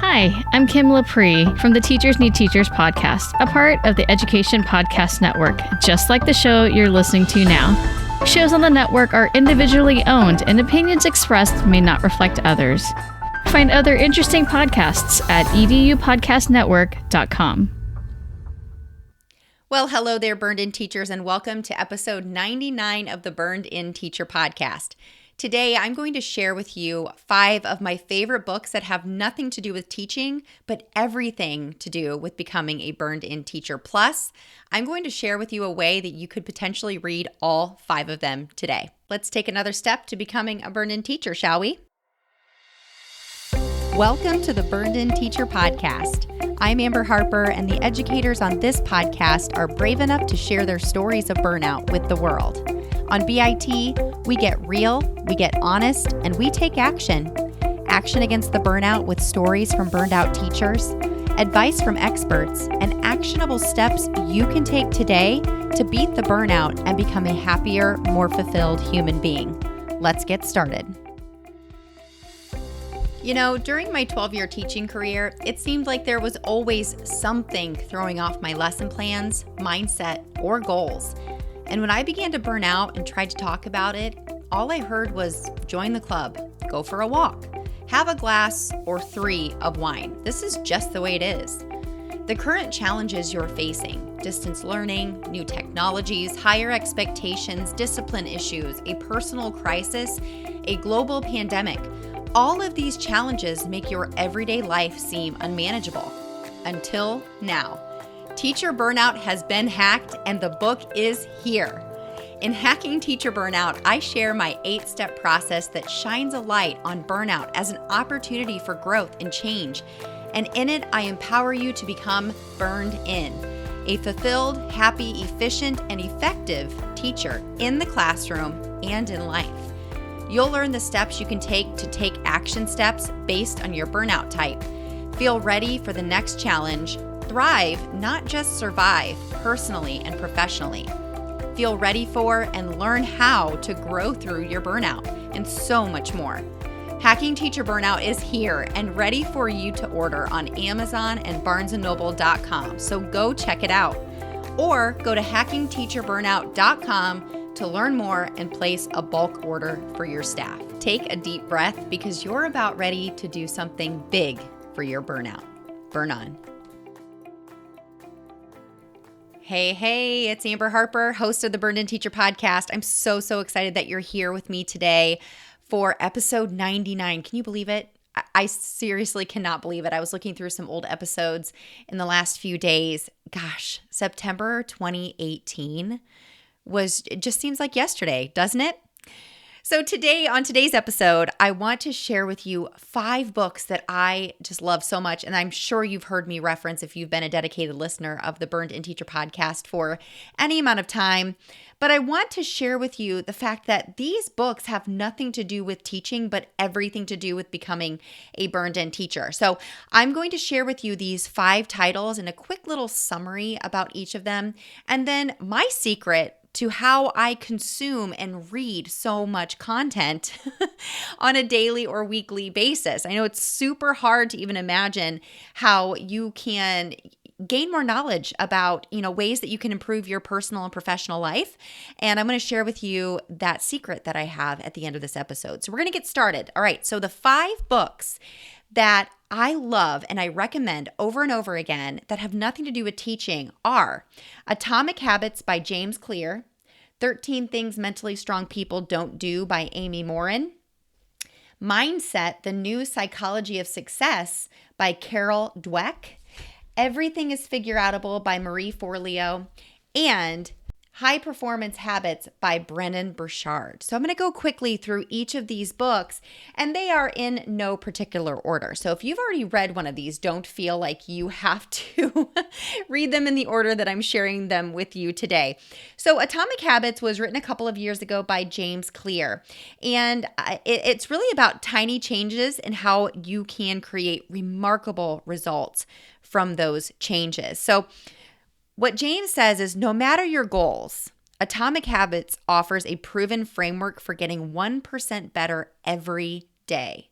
Hi, I'm Kim Laprie from the Teachers Need Teachers podcast, a part of the Education Podcast Network, just like the show you're listening to now. Shows on the network are individually owned and opinions expressed may not reflect others. Find other interesting podcasts at edupodcastnetwork.com. Well, hello there, Burned-In Teachers, and welcome to episode 99 of the Burned-In Teacher podcast. Today, I'm going to share with you 5 of my favorite books that have nothing to do with teaching, but everything to do with becoming a burned-in teacher. Plus, I'm going to share with you a way that you could potentially read all 5 of them today. Let's take another step to becoming a burned-in teacher, shall we? Welcome to the Burned-In Teacher podcast. I'm Amber Harper, and the educators on this podcast are brave enough to share their stories of burnout with the world. On BIT, we get real, we get honest, and we take action. Action against the burnout with stories from burned out teachers, advice from experts, and actionable steps you can take today to beat the burnout and become a happier, more fulfilled human being. Let's get started. You know, during my 12-year teaching career, it seemed like there was always something throwing off my lesson plans, mindset, or goals. And when I began to burn out and tried to talk about it, all I heard was join the club, go for a walk, have a glass or 3 of wine. This is just the way it is. The current challenges you're facing, distance learning, new technologies, higher expectations, discipline issues, a personal crisis, a global pandemic, all of these challenges make your everyday life seem unmanageable. Until now. Teacher burnout has been hacked, and the book is here. In Hacking Teacher Burnout, I share my 8-step process that shines a light on burnout as an opportunity for growth and change. And in it, I empower you to become burned in, a fulfilled, happy, efficient, and effective teacher in the classroom and in life. You'll learn the steps you can take to take action steps based on your burnout type. Feel ready for the next challenge. Thrive, not just survive, personally and professionally. Feel ready for and learn how to grow through your burnout, and so much more. Hacking Teacher Burnout is here and ready for you to order on Amazon and barnesandnoble.com, so go check it out. Or go to hackingteacherburnout.com to learn more and place a bulk order for your staff. Take a deep breath because you're about ready to do something big for your burnout. Burn on. Hey, it's Amber Harper, host of the Burned-In Teacher podcast. I'm so excited that you're here with me today for episode 99. Can you believe it? I seriously cannot believe it. I was looking through some old episodes in the last few days. Gosh, September 2018 it just seems like yesterday, doesn't it? So today, on today's episode, I want to share with you 5 books that I just love so much, and I'm sure you've heard me reference if you've been a dedicated listener of the Burned-In Teacher podcast for any amount of time. But I want to share with you the fact that these books have nothing to do with teaching, but everything to do with becoming a burned-in teacher. So I'm going to share with you these 5 titles and a quick little summary about each of them, and then my secret to how I consume and read so much content on a daily or weekly basis. I know it's super hard to even imagine how you can gain more knowledge about, ways that you can improve your personal and professional life. And I'm going to share with you that secret that I have at the end of this episode. So we're going to get started. All right. So the 5 books that I love and I recommend over and over again that have nothing to do with teaching are Atomic Habits by James Clear, 13 Things Mentally Strong People Don't Do by Amy Morin, Mindset, The New Psychology of Success by Carol Dweck, Everything is Figureoutable by Marie Forleo, and High Performance Habits by Brennan Burchard. So I'm going to go quickly through each of these books, and they are in no particular order. So if you've already read one of these, don't feel like you have to read them in the order that I'm sharing them with you today. So Atomic Habits was written a couple of years ago by James Clear, and it's really about tiny changes and how you can create remarkable results from those changes. So what James says is, no matter your goals, Atomic Habits offers a proven framework for getting 1% better every day.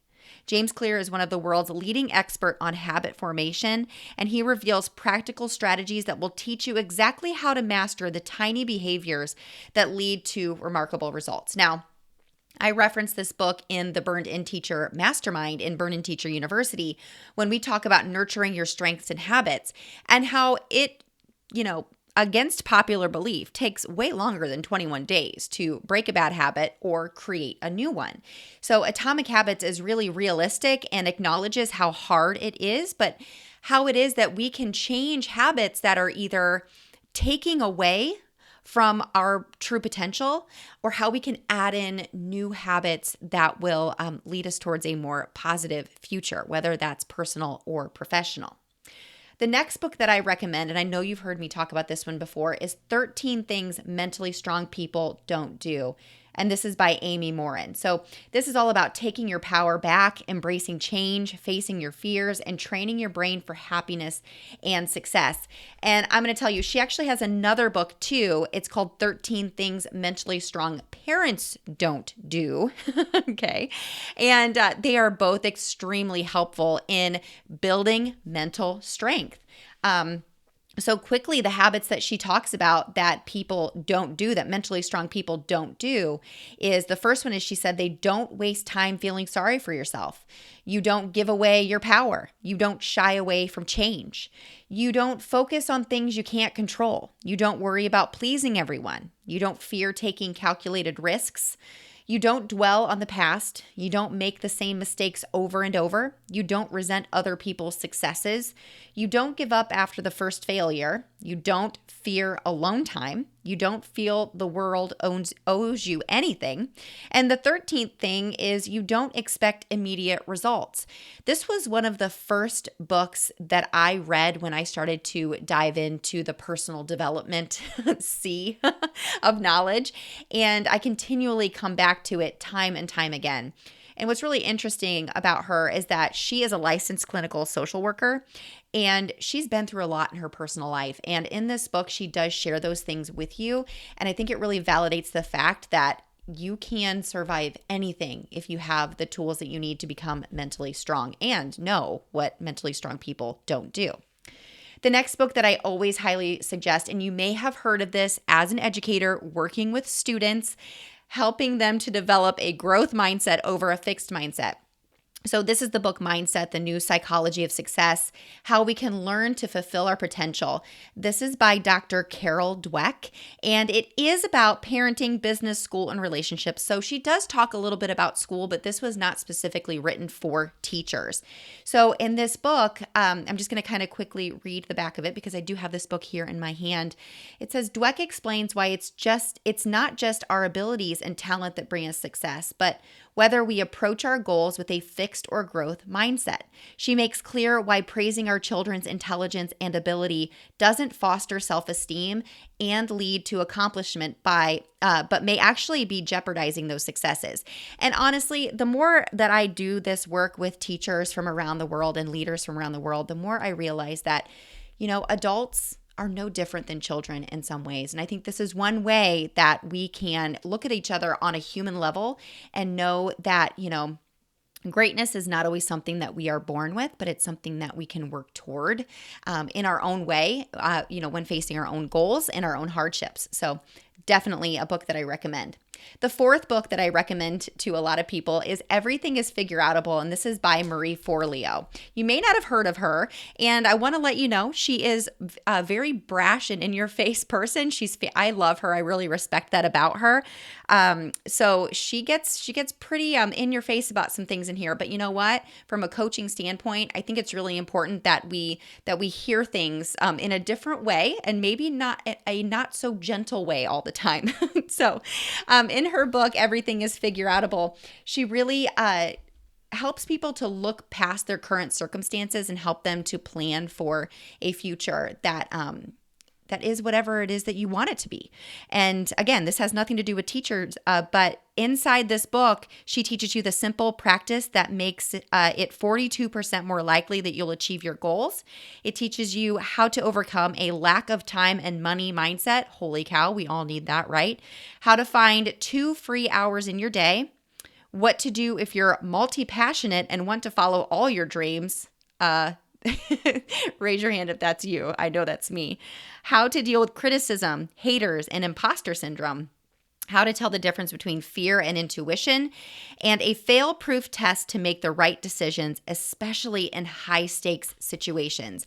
James Clear is one of the world's leading expert on habit formation, and he reveals practical strategies that will teach you exactly how to master the tiny behaviors that lead to remarkable results. Now, I reference this book in the Burned In Teacher Mastermind in Burned In Teacher University when we talk about nurturing your strengths and habits and how it, against popular belief, takes way longer than 21 days to break a bad habit or create a new one. So Atomic Habits is really realistic and acknowledges how hard it is, but how it is that we can change habits that are either taking away from our true potential, or how we can add in new habits that will lead us towards a more positive future, whether that's personal or professional. The next book that I recommend, and I know you've heard me talk about this one before, is 13 Things Mentally Strong People Don't Do. And this is by Amy Morin. So this is all about taking your power back, embracing change, facing your fears, and training your brain for happiness and success. And I'm going to tell you, she actually has another book too. It's called 13 Things Mentally Strong Parents Don't Do. Okay. And they are both extremely helpful in building mental strength. So quickly, the habits that she talks about that people don't do, that mentally strong people don't do, is the first one is she said they don't waste time feeling sorry for yourself. You don't give away your power. You don't shy away from change. You don't focus on things you can't control. You don't worry about pleasing everyone. You don't fear taking calculated risks. You don't dwell on the past. You don't make the same mistakes over and over. You don't resent other people's successes. You don't give up after the first failure. You don't fear alone time. You don't feel the world owes you anything. And the 13th thing is you don't expect immediate results. This was one of the first books that I read when I started to dive into the personal development sea of knowledge. And I continually come back to it time and time again. And what's really interesting about her is that she is a licensed clinical social worker, and she's been through a lot in her personal life. And in this book, she does share those things with you. And I think it really validates the fact that you can survive anything if you have the tools that you need to become mentally strong and know what mentally strong people don't do. The next book that I always highly suggest, and you may have heard of this as an educator working with students, helping them to develop a growth mindset over a fixed mindset. So this is the book Mindset, The New Psychology of Success, How We Can Learn to Fulfill Our Potential. This is by Dr. Carol Dweck, and it is about parenting, business, school, and relationships. So she does talk a little bit about school, but this was not specifically written for teachers. So in this book, I'm just going to kind of quickly read the back of it because I do have this book here in my hand. It says, Dweck explains why it's not just our abilities and talent that bring us success, but whether we approach our goals with a fixed or growth mindset. She makes clear why praising our children's intelligence and ability doesn't foster self-esteem and lead to accomplishment but may actually be jeopardizing those successes. And honestly, the more that I do this work with teachers from around the world and leaders from around the world, the more I realize that, adults are no different than children in some ways. And I think this is one way that we can look at each other on a human level and know that, greatness is not always something that we are born with, but it's something that we can work toward in our own way, when facing our own goals and our own hardships. So definitely a book that I recommend. The fourth book that I recommend to a lot of people is Everything is Figureoutable, and this is by Marie Forleo. You may not have heard of her, and I want to let you know she is a very brash and in-your-face person. I love her. I really respect that about her. So she gets pretty in your face about some things in here, but you know what? From a coaching standpoint, I think it's really important that we hear things in a different way and maybe not a not so gentle way all the time. So in her book, Everything is Figureoutable, she really helps people to look past their current circumstances and help them to plan for a future that is whatever it is that you want it to be. And again, this has nothing to do with teachers, but inside this book, she teaches you the simple practice that makes it 42% more likely that you'll achieve your goals. It teaches you how to overcome a lack of time and money mindset. Holy cow, we all need that, right? How to find 2 free hours in your day, What to do if you're multi-passionate and want to follow all your dreams. Raise your hand if that's you. I know that's me. How to deal with criticism, haters, and imposter syndrome. How to tell the difference between fear and intuition, and a fail-proof test to make the right decisions, especially in high-stakes situations.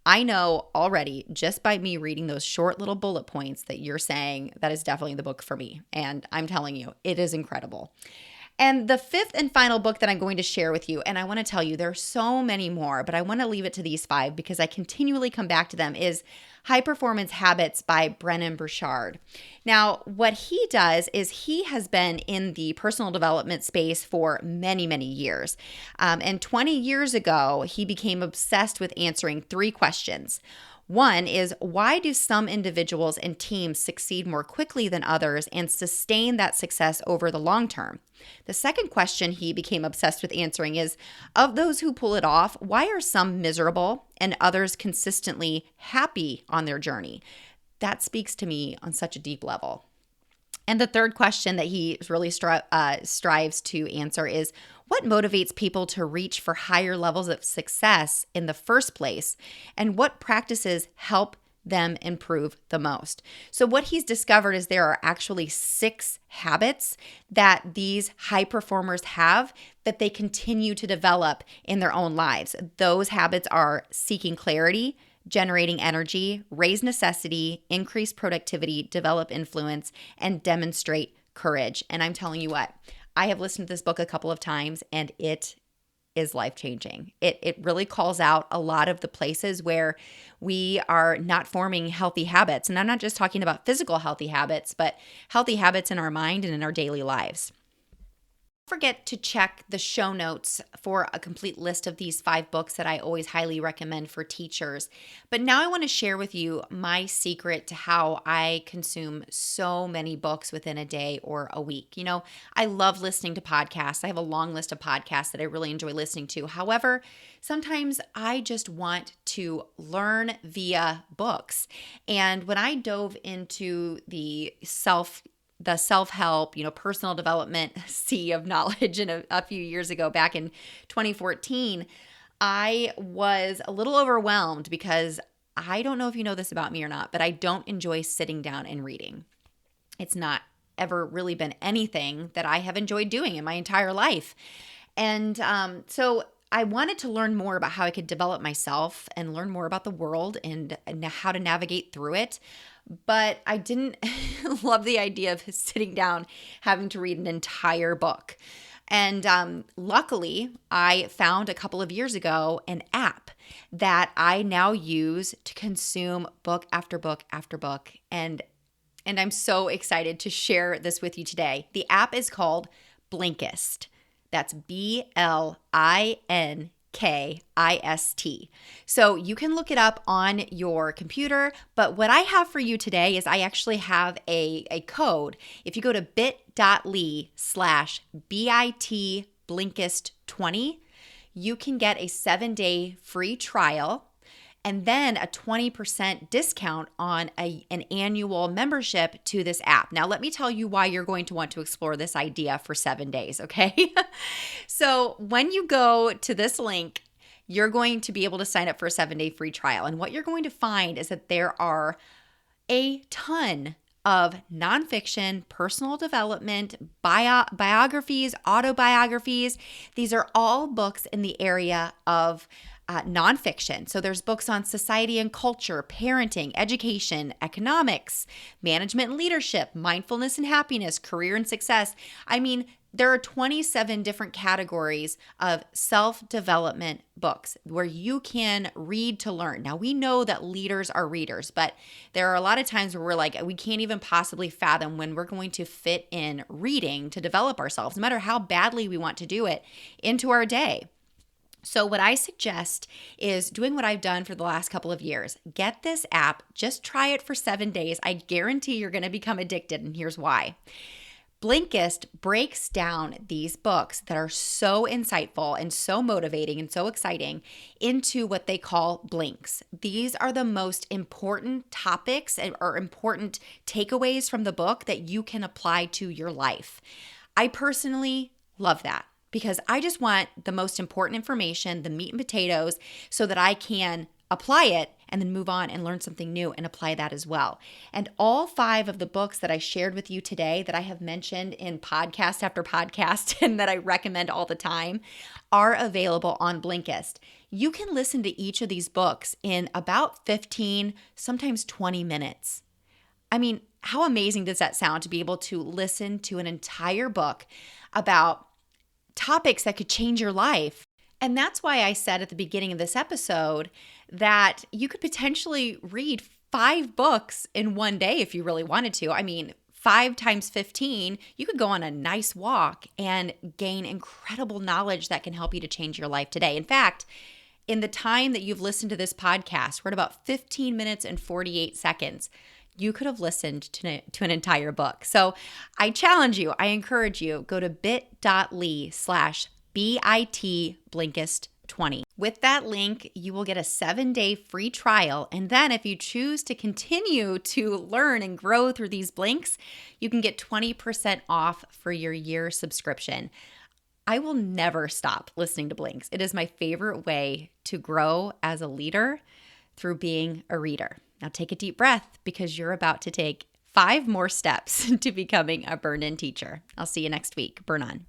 I know already, just by me reading those short little bullet points, that you're saying that is definitely the book for me. And I'm telling you, it is incredible. And the fifth and final book that I'm going to share with you, and I want to tell you there's so many more, but I want to leave it to these 5 because I continually come back to them, is High Performance Habits by Brennan Burchard. Now, what he does is he has been in the personal development space for many, many years. And 20 years ago, he became obsessed with answering 3 questions. One is, why do some individuals and teams succeed more quickly than others and sustain that success over the long term? The second question he became obsessed with answering is, of those who pull it off, why are some miserable and others consistently happy on their journey? That speaks to me on such a deep level. And the third question that he really strives to answer is, what motivates people to reach for higher levels of success in the first place? And what practices help them improve the most? So what he's discovered is there are actually 6 habits that these high performers have that they continue to develop in their own lives. Those habits are seeking clarity, generating energy, raise necessity, increase productivity, develop influence, and demonstrate courage. And I'm telling you what, I have listened to this book a couple of times and it is life-changing. It really calls out a lot of the places where we are not forming healthy habits. And I'm not just talking about physical healthy habits, but healthy habits in our mind and in our daily lives. Don't forget to check the show notes for a complete list of these 5 books that I always highly recommend for teachers. But now I want to share with you my secret to how I consume so many books within a day or a week. You know, I love listening to podcasts. I have a long list of podcasts that I really enjoy listening to. However, sometimes I just want to learn via books. And when I dove into the self-help, personal development sea of knowledge a few years ago, back in 2014, I was a little overwhelmed because I don't know if you know this about me or not, but I don't enjoy sitting down and reading. It's not ever really been anything that I have enjoyed doing in my entire life. And so I wanted to learn more about how I could develop myself and learn more about the world and how to navigate through it. But I didn't love the idea of sitting down having to read an entire book. And luckily, I found a couple of years ago an app that I now use to consume book after book after book. And I'm so excited to share this with you today. The app is called Blinkist. That's Blinkist. So you can look it up on your computer, but what I have for you today is I actually have a code. If you go to bit.ly/BIT Blinkist20, you can get a 7-day free trial and then a 20% discount on an annual membership to this app. Now, let me tell you why you're going to want to explore this idea for 7 days, okay? So when you go to this link, you're going to be able to sign up for a 7-day free trial. And what you're going to find is that there are a ton of nonfiction, personal development, biographies, autobiographies. These are all books in the area of nonfiction. So there's books on society and culture, parenting, education, economics, management and leadership, mindfulness and happiness, career and success. I mean, there are 27 different categories of self-development books where you can read to learn. Now, we know that leaders are readers, but there are a lot of times where we're like, we can't even possibly fathom when we're going to fit in reading to develop ourselves, no matter how badly we want to do it, into our day. So what I suggest is doing what I've done for the last couple of years. Get this app, just try it for 7 days. I guarantee you're going to become addicted, and here's why. Blinkist breaks down these books that are so insightful and so motivating and so exciting into what they call blinks. These are the most important topics or important takeaways from the book that you can apply to your life. I personally Love that. Because I just want the most important information, the meat and potatoes, so that I can apply it and then move on and learn something new and apply that as well. And all 5 of the books that I shared with you today that I have mentioned in podcast after podcast and that I recommend all the time are available on Blinkist. You can listen to each of these books in about 15, sometimes 20 minutes. I mean, how amazing does that sound to be able to listen to an entire book about topics that could change your life? And that's why I said at the beginning of this episode that you could potentially read 5 books in one day if you really wanted to. I mean, 5 times 15, you could go on a nice walk and gain incredible knowledge that can help you to change your life today. In fact, in the time that you've listened to this podcast, we're at about 15 minutes and 48 seconds. You could have listened to an entire book. So I challenge you, I encourage you, go to bit.ly/BIT-Blinkist20. With that link, you will get a 7-day free trial. And then if you choose to continue to learn and grow through these blinks, you can get 20% off for your year subscription. I will never stop listening to blinks. It is my favorite way to grow as a leader through being a reader. Now take a deep breath because you're about to take 5 more steps to becoming a burned-in teacher. I'll see you next week. Burn on.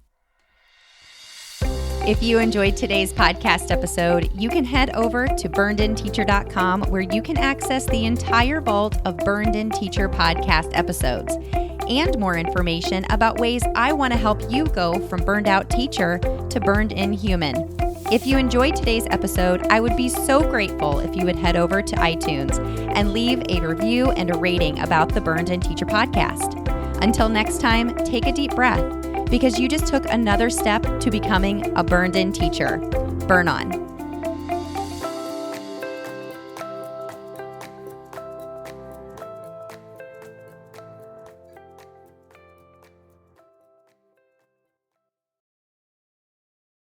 If you enjoyed today's podcast episode, you can head over to burnedinteacher.com where you can access the entire vault of Burned In Teacher podcast episodes and more information about ways I want to help you go from burned out teacher to burned in human. If you enjoyed today's episode, I would be so grateful if you would head over to iTunes and leave a review and a rating about the Burned In Teacher podcast. Until next time, take a deep breath because you just took another step to becoming a burned in teacher. Burn on.